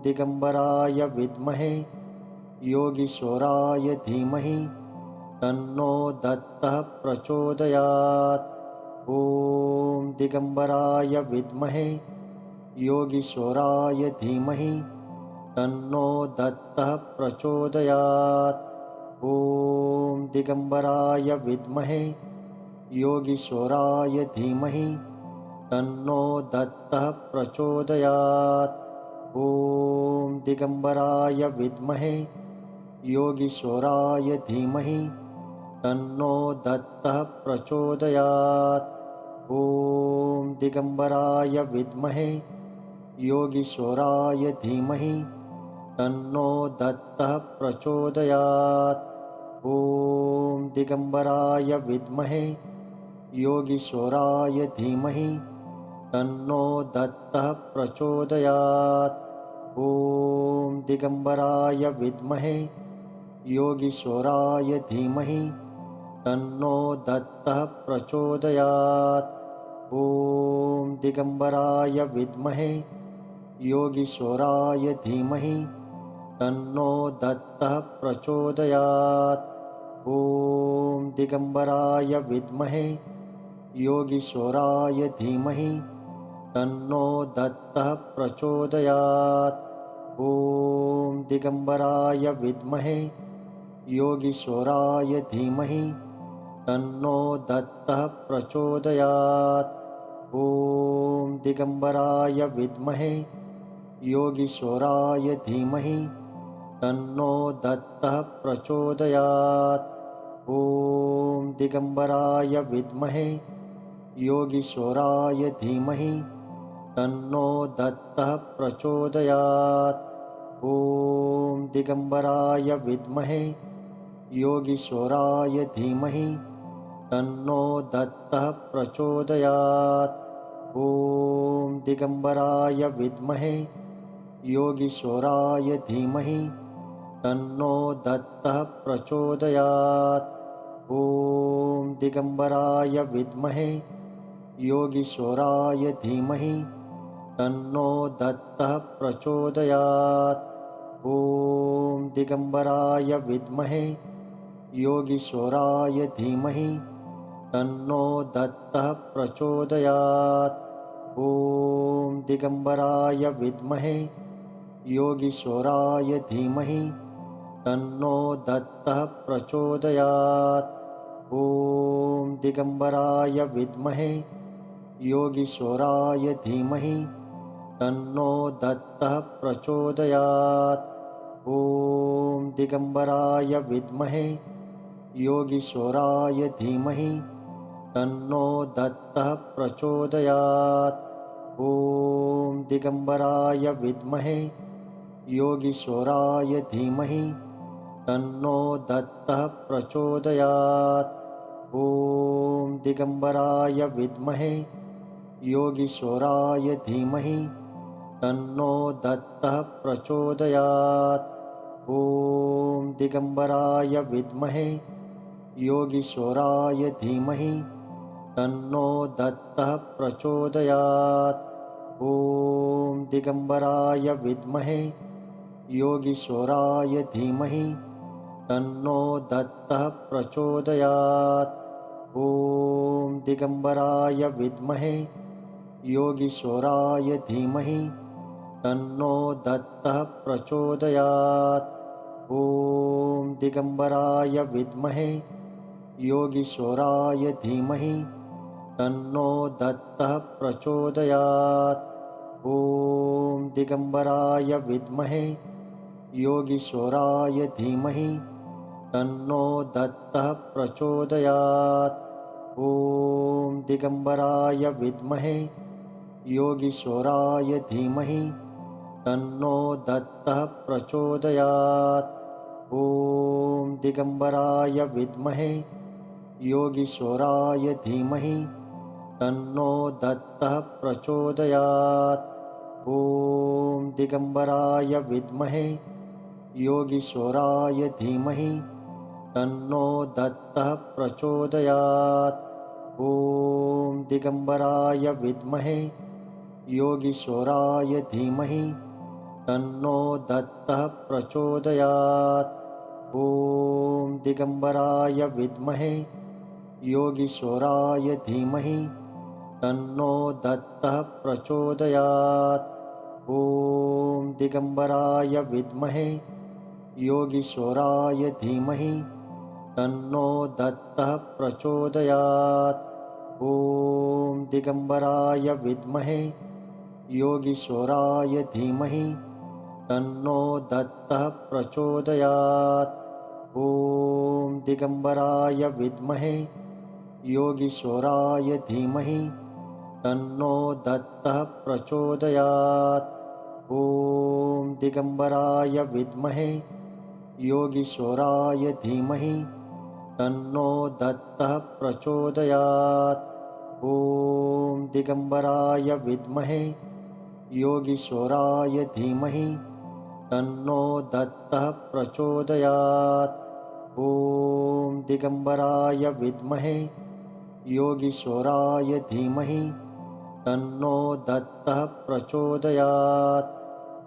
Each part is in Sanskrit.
दिगंबराय विद्महे योगीश्वराय धीमहि तन्नो दत्तः प्रचोदयात्। ॐ दिगंबराय विद्महे योगीश्वराय धीमहि तन्नो दत्तः प्रचोदयात्। ॐ दिगंबराय विद्महे योगीश्वराय धीमहि तन्नो दत्तः प्रचोदयात्। ॐ दिगंबराय विद्महे योगीश्वराय धीमहि तन्नो दत्तः प्रचोदयात्। ॐ दिगंबराय विद्महे योगीश्वराय धीमहि तन्नो दत्तः प्रचोदयात्। ॐ दिगंबराय विद्महे योगीश्वराय धीमहि तन्नो दत्तः प्रचोदयात्। ॐ दिगंबराय विद्महे योगीश्वराय धीमहि तन्नो दत्तः प्रचोदयात्। ॐ दिगंबराय विद्महे योगीश्वराय धीमहि तन्नो दत्तः प्रचोदयात्। ॐ दिगंबराय विद्महे योगीश्वराय धीमहि तन्नो दत्तः प्रचोदयात्। ॐ दिगंबराय विद्महे योगीश्वराय धीमहि तन्नो दत्तः प्रचोदयात्। ॐ दिगंबराय विद्महे योगीश्वराय धीमहि तन्नो दत्तः प्रचोदयात्। ॐ दिगंबराय विद्महे योगीश्वराय धीमहि तन्नो दत्तः प्रचोदयात्। ॐ दिगंबराय विद्महे योगीश्वराय धीमहि तन्नो दत्तः प्रचोदयात्। ॐ दिगंबराय विद्महे योगीश्वराय धीमहि तन्नो दत्तः प्रचोदयात्। ॐ दिगंबराय विद्महे योगीश्वराय धीमहि तन्नो दत्तः प्रचोदयात्। ॐ दिगंबराय विद्महे योगीश्वराय धीमहि तन्नो दत्तः प्रचोदयात्। ॐ दिगंबराय विद्महे योगीश्वराय धीमहि तन्नो दत्तः प्रचोदयात्। ॐ दिगंबराय विद्महे योगीश्वराय धीमहि तन्नो दत्तः प्रचोदयात्। ॐ दिगंबराय विद्महे योगीश्वराय धीमहि तन्नो दत्तः प्रचोदयात्। ॐ दिगंबराय विद्महे योगीश्वराय धीमहि तन्नो दत्तः प्रचोदयात्। ॐ दिगंबराय विद्महे योगीश्वराय धीमहि तन्नो दत्तः प्रचोदयात्। ॐ दिगंबराय विद्महे योगीश्वराय धीमहि तन्नो दत्तः प्रचोदयात्। ॐ दिगंबराय विद्महे योगीश्वराय धीमहि तन्नो दत्तः प्रचोदयात्। ॐ दिगंबराय विद्महे योगीश्वराय धीमहि तन्नो दत्तः प्रचोदयात्। ॐ दिगंबराय विद्महे योगीश्वराय धीमहि तन्नो दत्तः प्रचोदयात्। ॐ दिगंबराय विद्महे योगीश्वराय धीमहि तन्नो दत्तः प्रचोदयात्। ॐ दिगंबराय विद्महे योगीश्वराय धीमहि तन्नो दत्तः प्रचोदयात्। ॐ दिगंबराय विद्महे योगीश्वराय धीमहि तन्नो दत्तः प्रचोदयात्। ॐ दिगंबराय विद्महे योगीश्वराय धीमहि तन्नो दत्तः प्रचोदयात्। ॐ दिगंबराय विद्महे योगीश्वराय धीमहि तन्नो दत्तः प्रचोदयात्। ॐ दिगम्बराय विद्महे योगीश्वराय धीमहि तन्नो दत्तः प्रचोदयात्। ॐ दिगम्बराय विद्महे योगीश्वराय धीमहि तन्नो दत्तः प्रचोदयात्। ॐ दिगम्बराय विद्महे योगीश्वराय धीमहि तन्नो दत्तः प्रचोदयात्। ॐ दिगम्बराय विद्महे योगीश्वराय धीमहि तन्नो दत्तः प्रचोदयात्। ॐ दिगम्बराय विद्महे योगीश्वराय धीमहि तन्नो दत्तः प्रचोदयात्। ॐ दिगम्बराय विद्महे योगीश्वराय धीमहि तन्नो दत्तः प्रचोदयात्। ॐ दिगम्बराय विद्महे योगीश्वराय धीमहि तन्नो दत्तः प्रचोदयात्।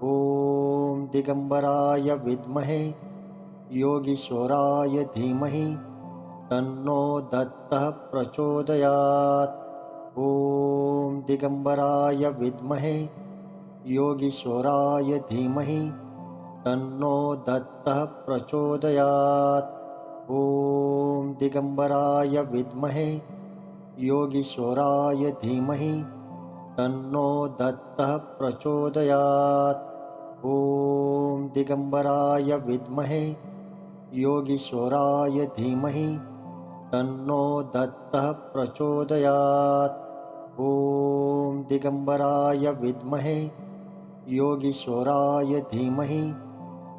ॐ दिगम्बराय विद्महे योगीश्वराय धीमहि तन्नो दत्तः प्रचोदयात्। ॐ दिगम्बराय विद्महे योगीश्वराय धीमहि तन्नो दत्तः प्रचोदयात्। ॐ दिगम्बराय विद्महे योगीश्वराय धीमहि तन्नो दत्तः प्रचोदयात्। ॐ दिगम्बराय विद्महे योगीश्वराय धीमहि तन्नो दत्तः प्रचोदयात्। ॐ दिगम्बराय विद्महे योगीश्वराय धीमहि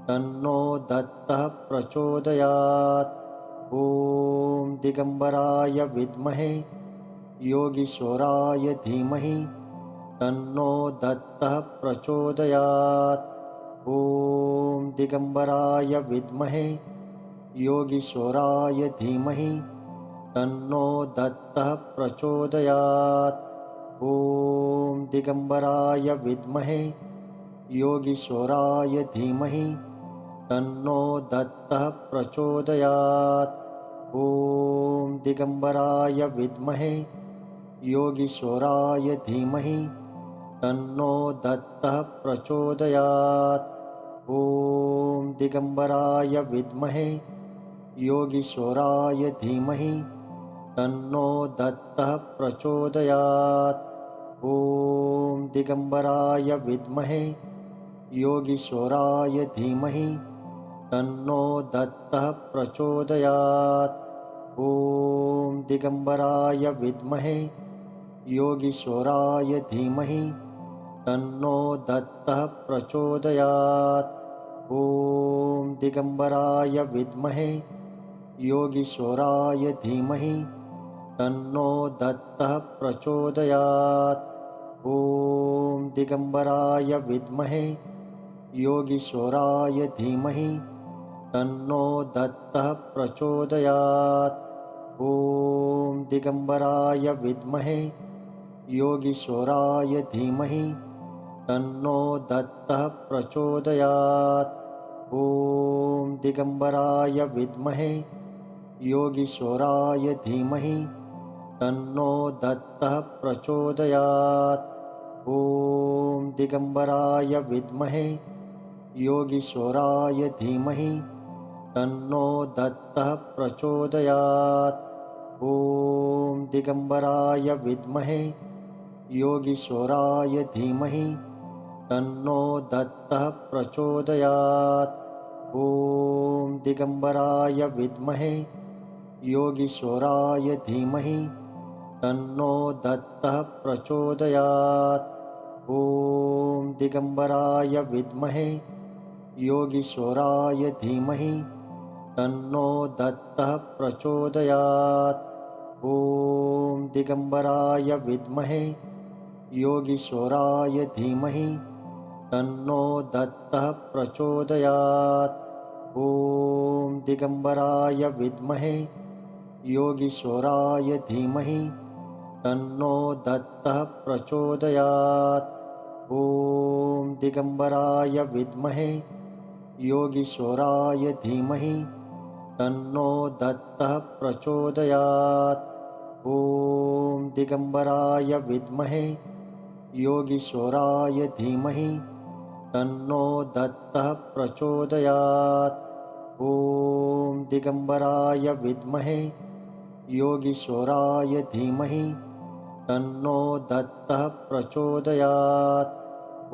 तन्नो दत्तः प्रचोदयात्। ॐ दिगम्बराय विद्महे योगीश्वराय धीमहि तन्नो दत्तः प्रचोदयात्। ॐ दिगम्बराय विद्महे योगीश्वराय धीमहि तन्नो दत्तः प्रचोदयात्। ॐ दिगम्बराय विद्महे योगीश्वराय धीमहि तन्नो दत्तः प्रचोदयात्। ॐ दिगम्बराय विद्महे योगीश्वराय धीमहि तन्नो दत्तः प्रचोदयात्। ॐ दिगम्बराय विद्महे योगीश्वराय धीमहि तन्नो दत्तः प्रचोदयात्। ॐ दिगम्बराय विद्महे योगीश्वराय धीमहि तन्नो दत्तः प्रचोदयात्। ॐ दिगम्बराय विद्महे योगीश्वराय धीमहि तन्नो दत्तः प्रचोदयात्। ॐ दिगम्बराय विद्महे योगीश्वराय धीमहि तन्नो दत्तः प्रचोदयात्। ॐ दिगम्बराय विद्महे योगीश्वराय धीमहि तन्नो दत्तः प्रचोदयात्। ॐ दिगम्बराय विद्महे योगीश्वराय धीमहि तन्नो दत्तः प्रचोदयात्। ॐ दिगम्बराय विद्महे योगीश्वराय धीमहि तन्नो दत्तः प्रचोदयात्। ॐ दिगम्बराय विद्महे योगीश्वराय धीमहि तन्नो दत्तः प्रचोदयात्। ॐ दिगम्बराय विद्महे योगीश्वराय धीमहि तन्नो दत्तः प्रचोदयात्। ॐ दिगम्बराय विद्महे योगीश्वराय धीमहि तन्नो दत्तः प्रचोदयात्। ॐ दिगम्बराय विद्महे योगीश्वराय धीमहि तन्नो दत्तः प्रचोदयात्। ॐ दिगम्बराय विद्महे योगीश्वराय धीमहि तन्नो दत्तः प्रचोदयात्। ॐ दिगम्बराय विद्महे योगीश्वराय धीमहि तन्नो दत्तः प्रचोदयात्। ॐ दिगम्बराय विद्महे योगीश्वराय धीमहि तन्नो दत्तः प्रचोदयात्। ॐ दिगम्बराय विद्महे योगीश्वराय धीमहि तन्नो दत्तः प्रचोदयात्। ॐ दिगम्बराय विद्महे योगीश्वराय धीमहि तन्नो दत्तः प्रचोदयात्।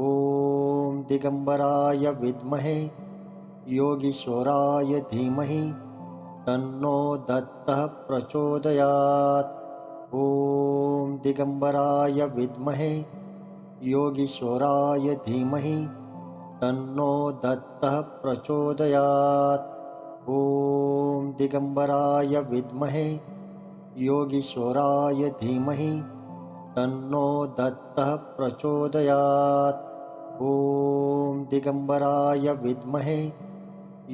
ॐ दिगम्बराय विद्महे योगीश्वराय धीमहि तन्नो दत्तः प्रचोदयात्। ॐ दिगम्बराय विद्महे योगीश्वराय धीमहि तन्नो दत्तः प्रचोदयात्। ॐ दिगम्बराय विद्महे योगीश्वराय धीमहि तन्नो दत्तः प्रचोदयात्। ॐ दिगम्बराय विद्महे योगीश्वराय धीमहि तन्नो दत्तः प्रचोदयात्। ॐ दिगम्बराय विद्महे योगीश्वराय धीमहि तन्नो दत्तः प्रचोदयात्। ॐ दिगम्बराय विद्महे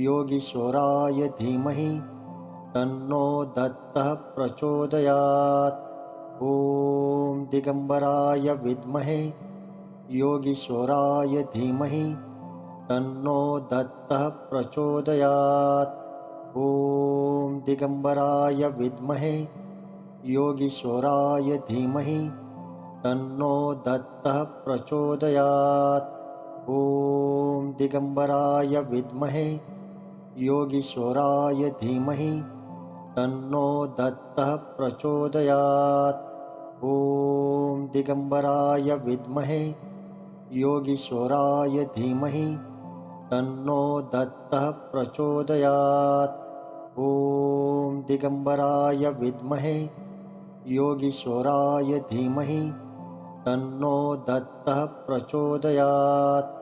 योगीश्वराय धीमहि तन्नो दत्तः प्रचोदयात्। ॐ दिगम्बराय विद्महे योगीश्वराय धीमहि तन्नो दत्तः प्रचोदयात्। ॐ दिगम्बराय विद्महे योगीश्वराय धीमहि तन्नो दत्तः प्रचोदयात्। ॐ दिगम्बराय विद्महे योगीश्वराय धीमहि तन्नो दत्तः प्रचोदयात्। ॐ दिगम्बराय विद्महे योगीश्वराय धीमहि तन्नो दत्तः प्रचोदयात्। ॐ दिगम्बराय विद्महे योगीश्वराय धीमहि तन्नो दत्तः प्रचोदयात्। ॐ दिगम्बराय विद्महे योगीश्वराय धीमहि तन्नो दत्तः प्रचोदयात्। ॐ दिगम्बराय विद्महे योगीश्वराय धीमहि तन्नो दत्तः प्रचोदयात्। ॐ दिगम्बराय विद्महे योगीश्वराय धीमहि ॐ दिगम्बराय विद्महे योगीश्वराय धीमहि तन्नो दत्तः प्रचोदयात्।